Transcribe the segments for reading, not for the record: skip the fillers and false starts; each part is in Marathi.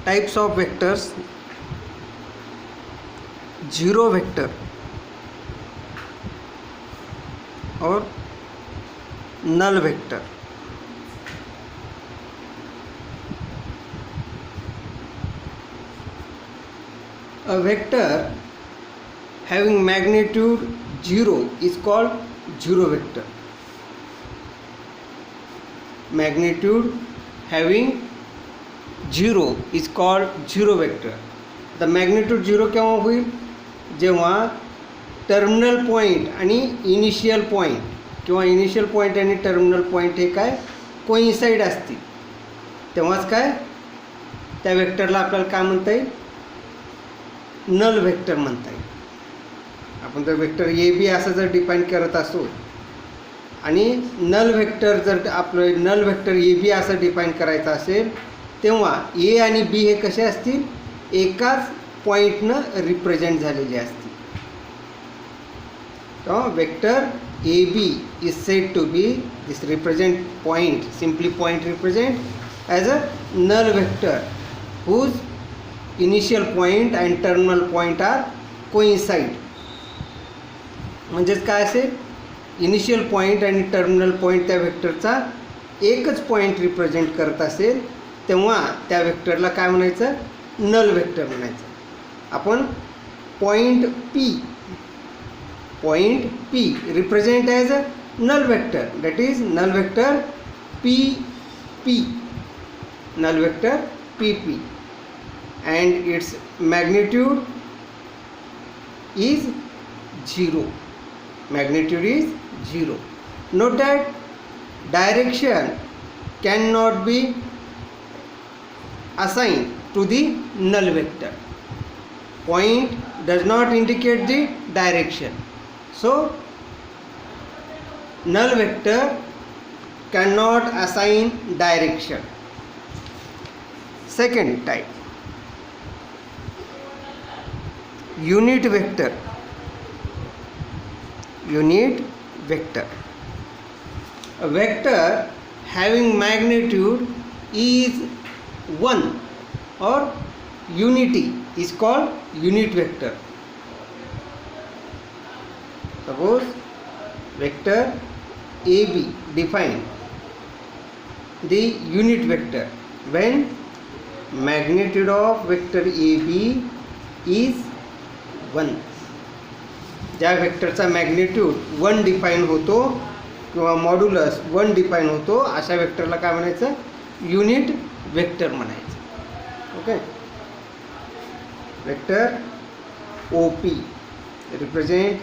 types of vectors: zero vector और null vector. A vector having magnitude 0 is called zero vector. Magnitude having 0 is called zero vector. The magnitude 0 केव्हा होईल? जेव्हा टर्मिनल पॉईंट आणि इनिशियल पॉईंट किंवा इनिशियल पॉईंट आणि टर्मिनल पॉईंट हे काय कोइन्साइड असतील, तेव्हाच काय त्या वेक्टरला आपल्याला काय म्हणता येईल? नल वेक्टर म्हणता येईल. आपण जर वेक्टर ए बी असं जर डिफाईन करत असू आणि नल वेक्टर जर आपलं नल वेक्टर ए बी असं डिफाईन करायचं असेल, तेव्हा ए आणि बी हे कसे असतील? एकाच पॉईंटनं रिप्रेझेंट झालेले असतील. तर vector A B is said to be this represent point, simply point represent as a null vector whose initial point and terminal point are coincide. म्हणजेच काय असेल? इनिशियल पॉईंट आणि टर्मिनल पॉईंट त्या वेक्टरचा एकच पॉईंट रिप्रेझेंट करत असेल, तेव्हा त्या वेक्टरला काय म्हणायचं? नल वेक्टर म्हणायचं. आपण point P represent as a null vector, that is null vector P, null vector P and its magnitude is 0. Magnitude is 0. Note that direction cannot be assigned to the null vector. Point does not indicate the direction, so null vector cannot assign direction. Second type, unit vector. Unit vector, a vector having magnitude is 1 or unity is called unit vector. Suppose vector AB define the unit vector when magnitude of vector AB is 1. ज्या वेक्टरचा मॅग्निट्यूड 1 डिफाईन होतो किंवा मॉड्युलस 1 डिफाईन होतो, अशा वेक्टरला काय म्हणायचं? युनिट वेक्टर म्हणायचं. Okay. Vector OP represent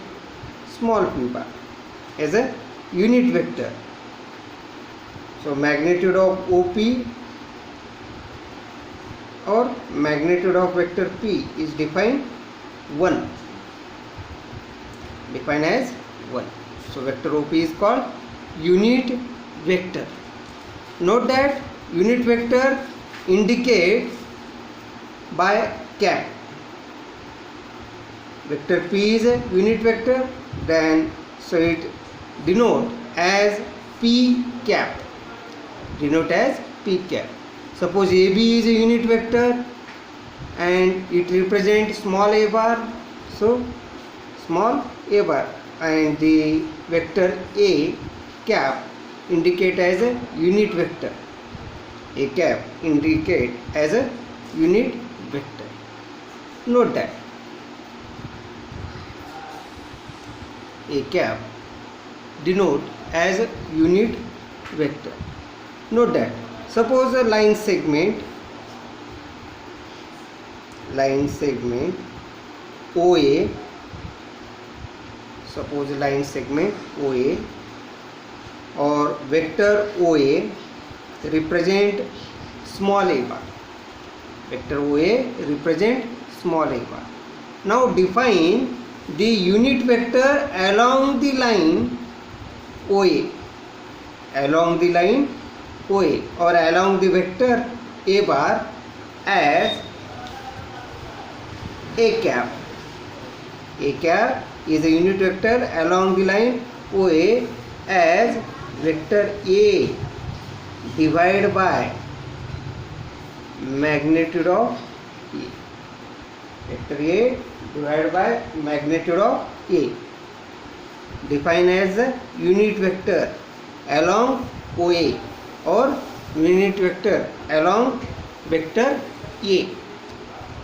small p bar as a unit vector. So magnitude of OP or magnitude of vector P is defined 1, defined as 1. So vector OP is called unit vector. Note that unit vector indicate by cap. Vector P is a unit vector, then so it denote as P cap, denote as P cap. Suppose AB is a unit vector and it represents small a bar, so small a bar, and the vector A cap indicate as a unit vector. A cap indicate as a unit vector. Note that A cap denote as a unit vector. Note that suppose a line segment OA, suppose a line segment OA or vector OA represent small a bar. Vector OA represent small a bar. Now define the unit vector along the line OA, along the line OA or along the vector a bar as a cap. A cap is a unit vector along the line OA as vector A divided by magnitude of A. Vector A divided by magnitude of A. Defined as a unit vector along OA or unit vector along vector A.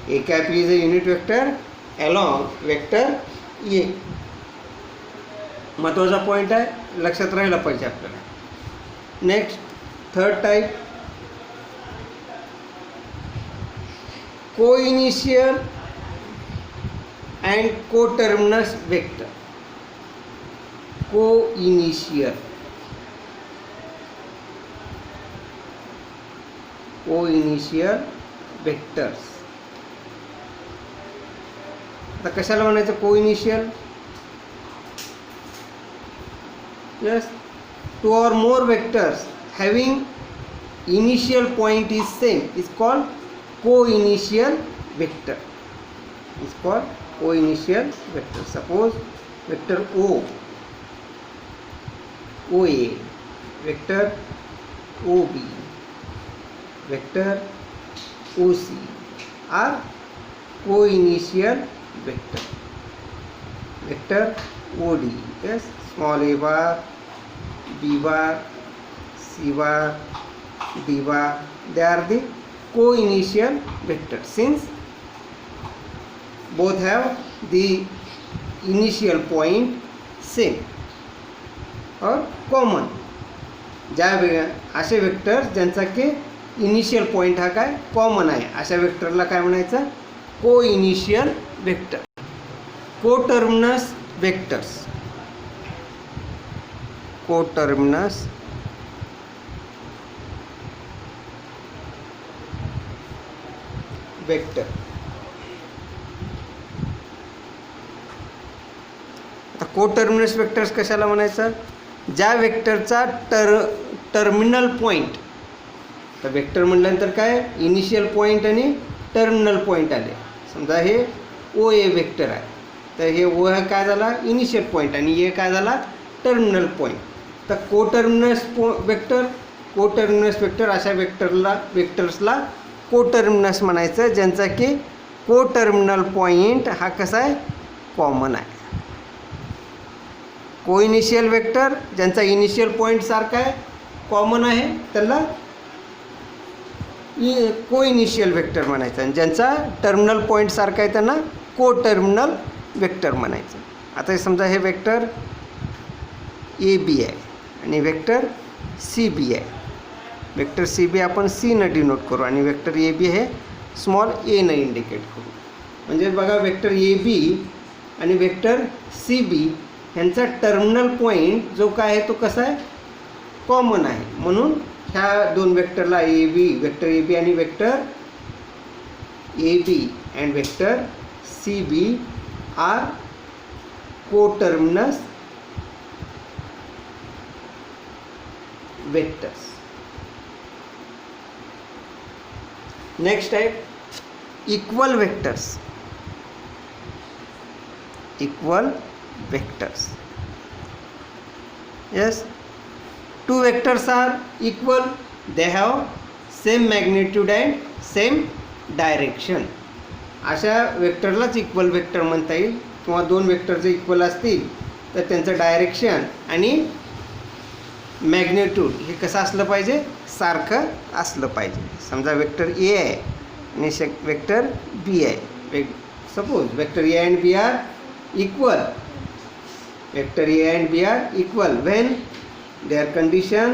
A cap is a unit vector along vector A. महत्त्वाचा पॉईंट आहे, लक्षात राहिला पाहिजे आपल्याला. Next third type, co-initial and coterminus vector. Co-initial vectors. आता कशाला म्हणायचं co-initial? Yes, two or more vectors having initial point is same is called co-initial vector. Is called co-initial vector. Suppose vector OA, vector OB, vector OC are co-initial vector. Vector OD, yes, small a bar, b bar, c bar, d bar, they are the co-initial vectors since both have the initial point same or common. ज्या असे वेक्टर ज्यांचा की इनिशियल पॉइंट हा काय कॉमन आहे अशा वेक्टरला काय म्हणायचं coinitial vector. Coterminous vectors, coterminous vector. आता कोटर्मिनस वेक्टर्स कशाला म्हणायचं, ज्या वेक्टरचा टर्मिनल पॉइंट, तर वेक्टर म्हटल्यानंतर काय इनिशियल पॉइंट आणि टर्मिनल पॉइंट आले. समजा हे ओ ए वेक्टर आहे, तर हे ओ काय झाला इनिशियल पॉइंट आणि ए काय झाला टर्मिनल पॉइंट. तर कोटर्मिनस वेक्टर अशा वेक्टर्सला कोटर्मिनस म्हणायचं ज्यांचा की कोटर्मिनल पॉइंट हा कसा आहे कॉमन आहे. को इनिशियल वेक्टर ज्यांचा इनिशियल पॉइंट सारखा आहे कॉमन आहे त्याला को इनिशियल वेक्टर म्हणायचं आणि ज्यांचा टर्मिनल पॉइंट सारखा आहे त्यांना को टर्मिनल वेक्टर म्हणायचं. आता हे समजा हे वेक्टर ए बी आहे आणि वेक्टर सी बी आहे. वेक्टर सी बी आपण सी न डिनोट करू आणि वेक्टर ए बी हे स्मॉल ए न इंडिकेट करू. म्हणजे बघा वेक्टर ए बी आणि वेक्टर सी बी ह्यांचा टर्मिनल पॉइंट जो काय आहे तो कसा आहे कॉमन आहे. म्हणून ह्या दोन वेक्टरला A B vector A B आणि vector A B and vector C B are coterminous vectors. Next type equal vectors. Equal vectors. Yes, two vectors are equal, they have same magnitude and same direction. अशा वेक्टरलाच इक्वल वेक्टर म्हणता येईल. किंवा दोन वेक्टर जर इक्वल असतील तर त्यांचं डायरेक्शन आणि मॅग्निट्यूड हे कसं असलं पाहिजे सारखं असलं पाहिजे. समजा वेक्टर ए आहे आणि वेक्टर बी आहे. Suppose vector A and B are equal. Vector A and B are equal when their condition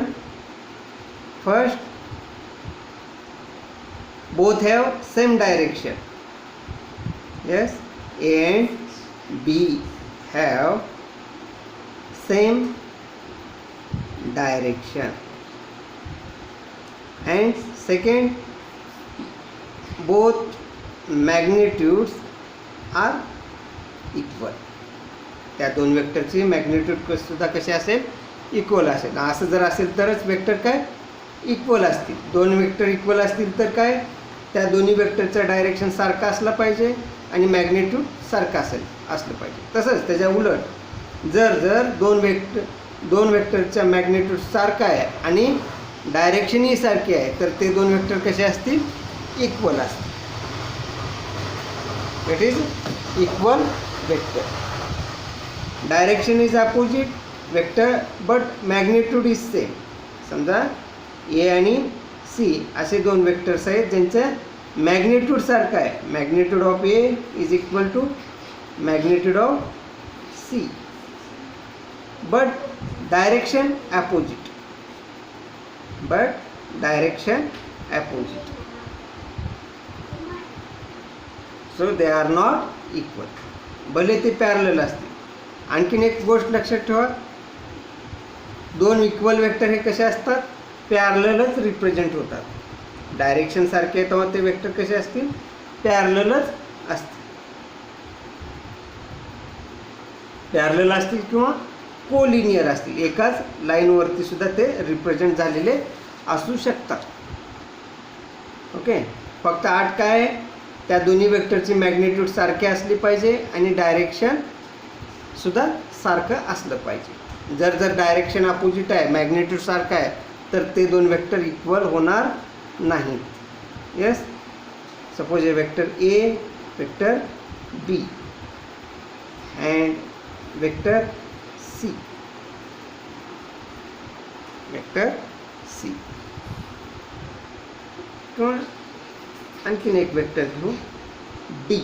first both have same direction. Yes, A and B have same direction. And second, both magnitudes are equal. त्या दोन वेक्टरची मॅग्निट्यूड सुद्धा कशी असेल इक्वल असेल. असं जर असेल तरच वेक्टर काय इक्वल असतील. दोन वेक्टर इक्वल असतील तर काय त्या दोन्ही वेक्टरचं डायरेक्शन सारखं असलं पाहिजे आणि मॅग्निट्यूड सारखं असलं पाहिजे. तसंच त्याच्या उलट जर दोन वेक्टरचा मॅग्निट्यूड सारखा आहे आणि डायरेक्शनही सारखी आहे तर ते दोन वेक्टर कसे असतील इक्वल असते. It is equal vector. Direction is opposite vector but magnitude is same. समजा ए आणि सी असे दोन वेक्टर्स आहेत ज्यांचं मॅग्निट्यूड सारखं आहे. Magnitude of A is equal to magnitude of C but direction opposite. So they are not equal. भले ते पॅरलल असतील. आणखीन एक गोष्ट लक्षात ठेवा, दोन इक्वल वेक्टर हे कसे असतात, पॅरललच रिप्रेझेंट होतात. डायरेक्शन सारखे तेव्हा ते वेक्टर कसे असतील, पॅरललच असतील. पॅरलल असतील किंवा कोलिनियर असतील. एकाच लाईनवरती सुद्धा ते रिप्रेझेंट झालेले असू शकतात. ओके. फक्त आठ काय आहे, त्या दोन्ही वेक्टरची मॅग्निट्यूड सारखे असली पाहिजे आणि डायरेक्शन सुद्धा सारखं असलं पाहिजे. जर डायरेक्शन अपोजिट आहे, मॅग्निट्यूड सारखं आहे, तर ते दोन वेक्टर इक्वल होणार नाहीत. Yes. Suppose a vector A, vector B and vector C. किंवा आणखीन एक वेक्टर घेऊ डी.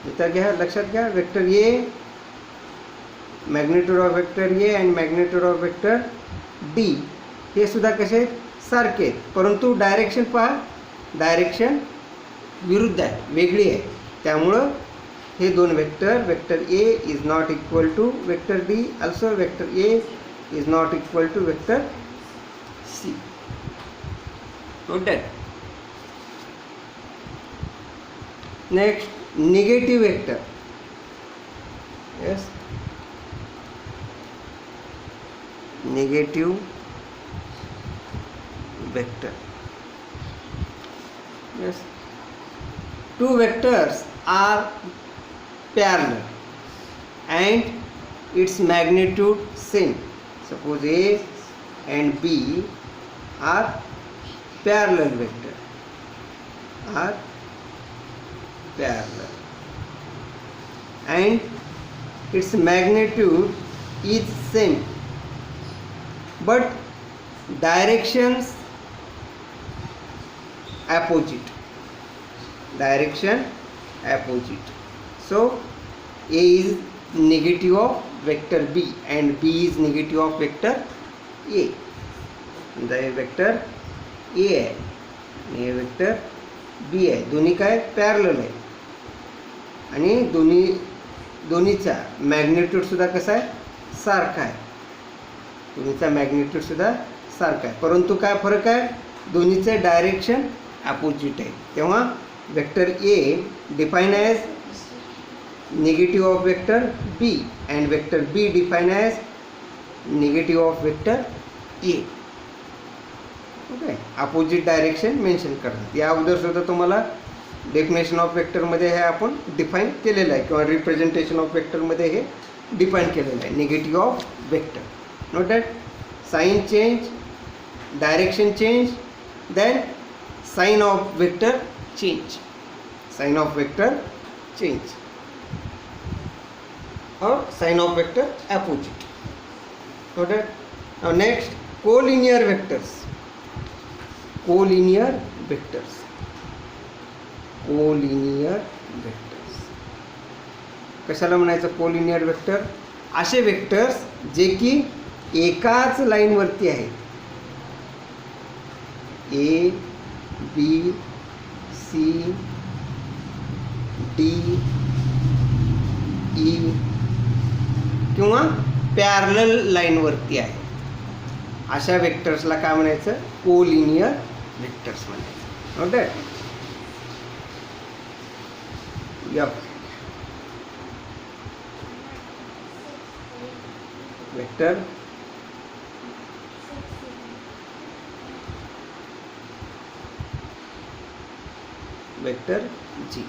इथं घ्या, लक्षात घ्या, vector A, magnitude of vector A and magnitude of vector D हे सुद्धा कसे सारखे आहेत, परंतु डायरेक्शन पहा, डायरेक्शन विरुद्ध आहे, वेगळी आहे. त्यामुळं हे दोन vector A is not equal to vector D, also vector A is not equal to vector C. Noted. Next, negative vector. Yes, negative vector. Yes, two vectors are parallel and its magnitude same. Suppose A and B are parallel vector, are parallel, and its magnitude is same, but directions opposite. So A is negative of vector B and B is negative of vector A. The vector A है, ये vector B है. दोन्ही काय पॅरलल आहे आणि दोन्हीचा मॅग्निट्यूड सुद्धा कसा आहे, सारखा आहे. दोन्हीचा मॅग्निट्यूड सुद्धा सारखा आहे, परंतु काय फरक आहे, दोन्हीचे डायरेक्शन अपोजिट आहे. तेव्हा vector A define as negative of vector B and vector B define as negative of vector A. Okay. Opposite direction mention करतात. या अगोदर सुद्धा तुम्हाला डेफिनेशन ऑफ वेक्टरमध्ये हे आपण डिफाईन केलेलं आहे किंवा रिप्रेझेंटेशन ऑफ वेक्टरमध्ये हे डिफाईन केलेलं आहे, negative of vector. Note that sign change, direction change, then sign of vector change. Sign of vector change or sign of vector opposite. Note that. Now next, collinear vectors. Collinear vectors. कशाला म्हणायचं कोलिनियर वेक्टर? असे वेक्टर्स जे की एकाच लाईनवरती आहेत. A, B, C, D, E किंवा पॅरलल लाईनवरती आहे. अशा वेक्टर्सला काय म्हणायचं? कोलिनियर वेक्टर्स म्हणायचं. ओके. Vector vector G.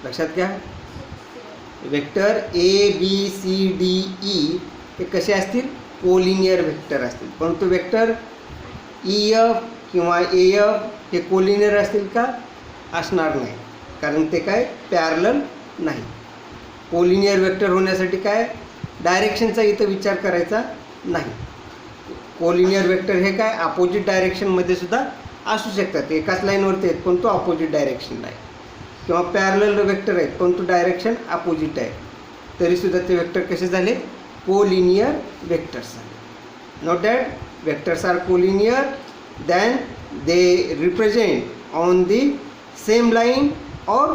लक्षात घ्या, vector A B C D E हे कसे असतील? कोलिनियर वेक्टर असतील. परंतु वेक्टर ई एफ किंवा AF हे कोलिनियर असतील का? असणार नाही, कारण ते काय पॅरलल नाही. कोलिनियर वेक्टर होण्यासाठी काय डायरेक्शनचा इथं विचार करायचा नाही. कोलिनियर वेक्टर हे काय अपोजिट डायरेक्शनमध्ये सुद्धा असू शकतात. एकाच लाईनवरती आहेत पण तो अपोजिट डायरेक्शनला आहे, किंवा पॅरलल वेक्टर आहेत पण तो डायरेक्शन अपोजिट आहे, तरीसुद्धा ते वेक्टर कसे झाले? कोलिनियर वेक्टर्स झाले. Note that vectors are collinear then they represent on the same line or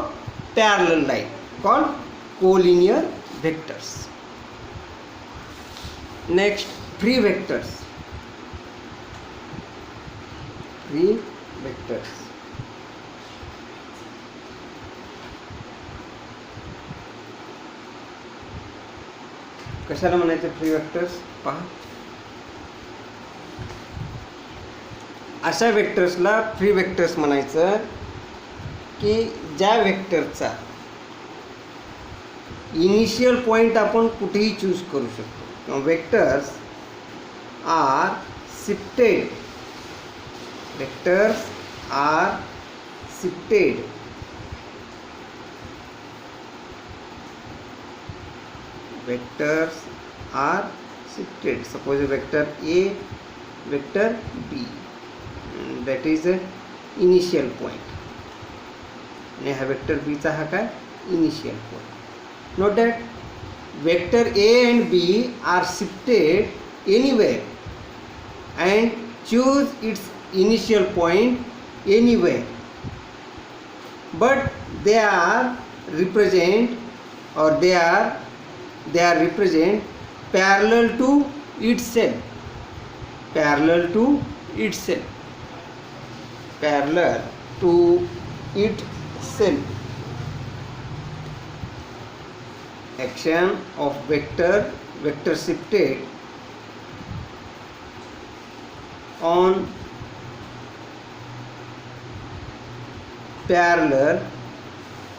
parallel line called collinear vectors. Next, free vectors. Free vectors. कशाला म्हणायचे फ्री वेक्टर्स? पहा, अशा वेक्टर्सला फ्री वेक्टर्स म्हणायचं की ज्या वेक्टरचा इनिशियल पॉईंट आपण कुठेही चूज करू शकतो. Vectors are shifted. Vectors are shifted. Vectors are shifted. Suppose a vector A, vector B. That is a initial point. आणि हा वेक्टर B चा हा काय initial point. Note that vector A and B are shifted anywhere and choose its initial point anywhere, but they are represent or they are represent parallel to itself. Parallel to itself. Parallel to itself. Action of vector shifted on parallel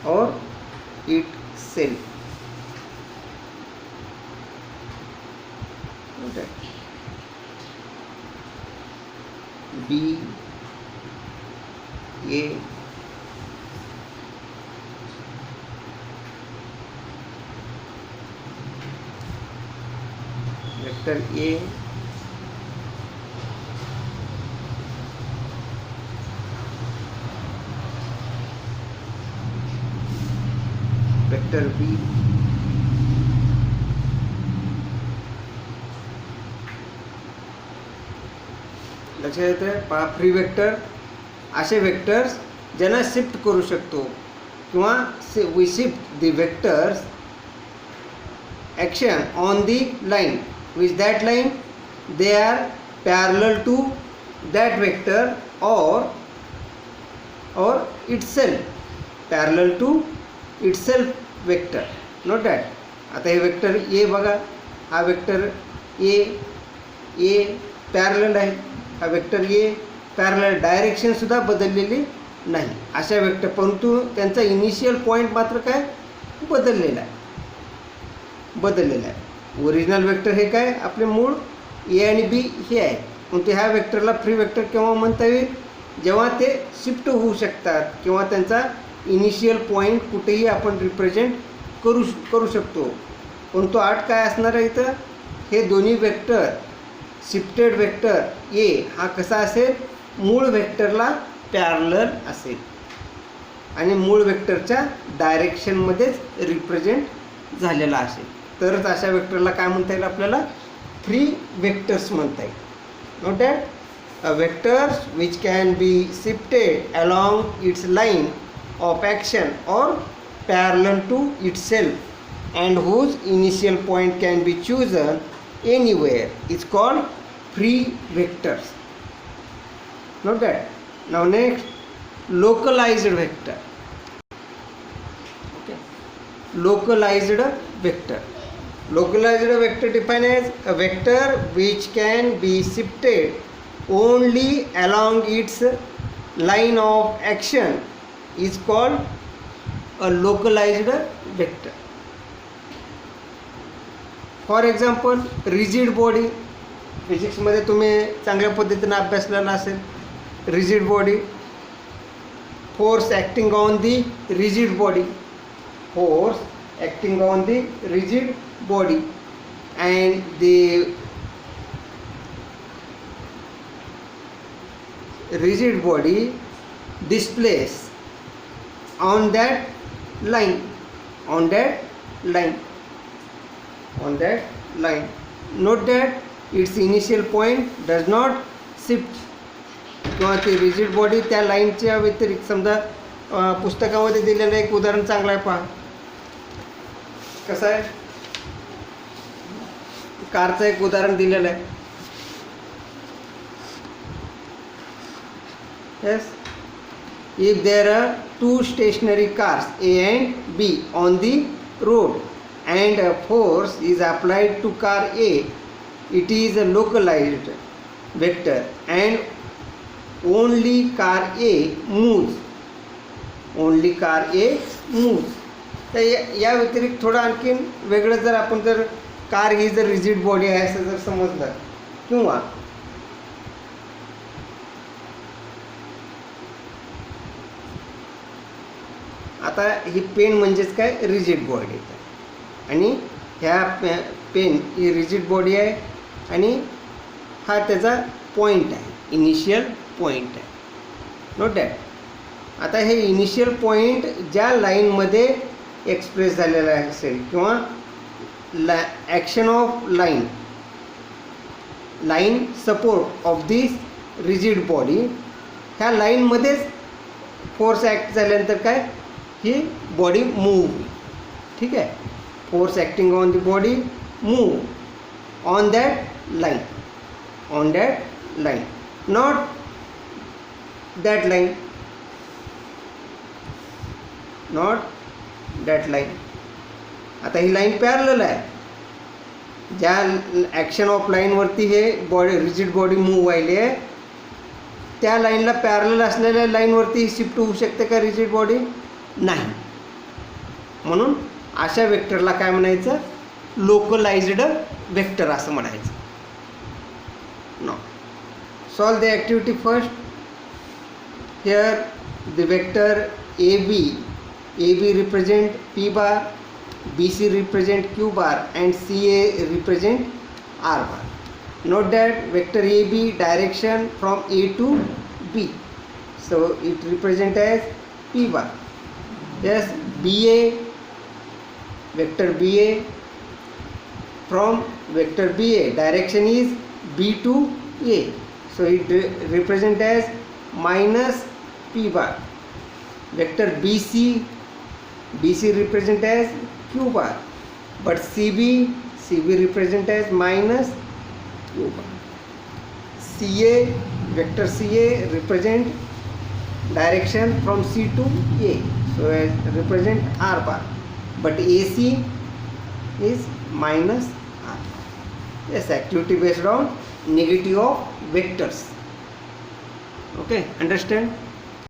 or itself. Okay. B, A, vector A, vector B, लक्षात येतं. पहा, फ्री वेक्टर असे वेक्टर्स ज्यांना शिफ्ट करू शकतो, किंवा we shift the vectors action on the line which that line they are parallel to that vector or itself. Parallel to itself vector. Note that. आता हे वेक्टर ए बघा, हा वेक्टर ए पॅरलल आहे. हा वेक्टर ए पॅरलल, डायरेक्शनसुद्धा बदललेली नाही अशा वेक्टर, परंतु त्यांचा इनिशियल पॉईंट मात्र काय बदललेला आहे. ओरिजिनल वेक्टर हे काय आपले मूळ ए आणि बी हे आहे. मग ते ह्या वेक्टरला फ्री वेक्टर केव्हा म्हणता येईल? जेव्हा ते शिफ्ट होऊ शकतात, किंवा त्यांचा इनिशियल पॉईंट कुठेही आपण रिप्रेझेंट करू शकतो. परंतु आठ काय असणार आहे इथं? हे दोन्ही वेक्टर शिफ्टेड वेक्टर ए हा कसा असेल? मूळ वेक्टरला पॅरलल असेल आणि मूळ वेक्टरच्या डायरेक्शनमध्येच रिप्रेझेंट झालेला असेल, तरच अशा वेक्टरला काय म्हणता येईल आपल्याला? फ्री वेक्टर्स म्हणता येईल. Note that vectors which can be shifted along its line of action or parallel to itself and whose initial point can be chosen anywhere is called free vectors. Note that. Now next, localized vector. Okay. Localized vector. Localized vector defined as a vector which can be shifted only along its line of action is called a localized vector. For example rigid body. फिजिक्समध्ये तुम्ही चांगल्या पद्धतीनं अभ्यासलेला असेल. rigid body. Force acting on the rigid body. Force acting on the rigid body, and the rigid body displays on that line, on that line, on that line. Note that its initial point does not shift. किंवा ती रिजिड बॉडी त्या लाईनच्या व्यतिरिक्त, समजा पुस्तकामध्ये दिलेलं एक उदाहरण चांगलं आहे, पहा कसं आहे. कारचं एक उदाहरण दिलेलं आहे. Yes, if there are two stationary cars A and B on the road and a force is applied to car A, it is a localized vector and only car A moves. Only car A moves. तर या व्यतिरिक्त थोडं आणखीन वेगळं जर आपण जर कार ही जर रिजिड बॉडी आहे असं जर समजलं, किंवा आता ही पेन म्हणजेच काय, रिजिड बॉडी, आणि ह्या पेन ही रिजिड बॉडी आहे आणि हा त्याचा पॉईंट आहे, इनिशियल पॉईंट आहे. Note that. आता हे इनिशियल पॉईंट ज्या लाईनमध्ये एक्सप्रेस झालेला असेल, किंवा action of line support of this rigid body, ह्या लाईनमध्येच फोर्स ॲक्ट झाल्यानंतर काय, ही बॉडी मूव. ठीक आहे. Force acting on the body move on that line, on that line, not that line, not that line. आता ही लाईन पॅरलल आहे. ज्या ॲक्शन ऑफ लाईनवरती हे बॉडी रिजिड बॉडी मूव व्हायली आहे, त्या लाईनला पॅरलल असलेल्या लाईनवरती शिफ्ट होऊ शकते का रिजिड बॉडी? नाही. म्हणून अशा वेक्टरला काय म्हणायचं, लोकलाइज्ड वेक्टर असं म्हणायचं. No. Solve the activity first. Here the vector AB represent P bar, BC represent Q bar and CA represent R bar. Note that vector AB direction from A to B, so it represent as P bar. Yes, BA, vector BA, from vector BA direction is B to A, so it represent as minus P bar. Vector BC represent as Q bar, but CB represent as minus Q bar. CA, vector CA represent direction from C to A, so it represent R bar, but AC is minus R. Yes, activity based on negative of vectors. Okay, understand?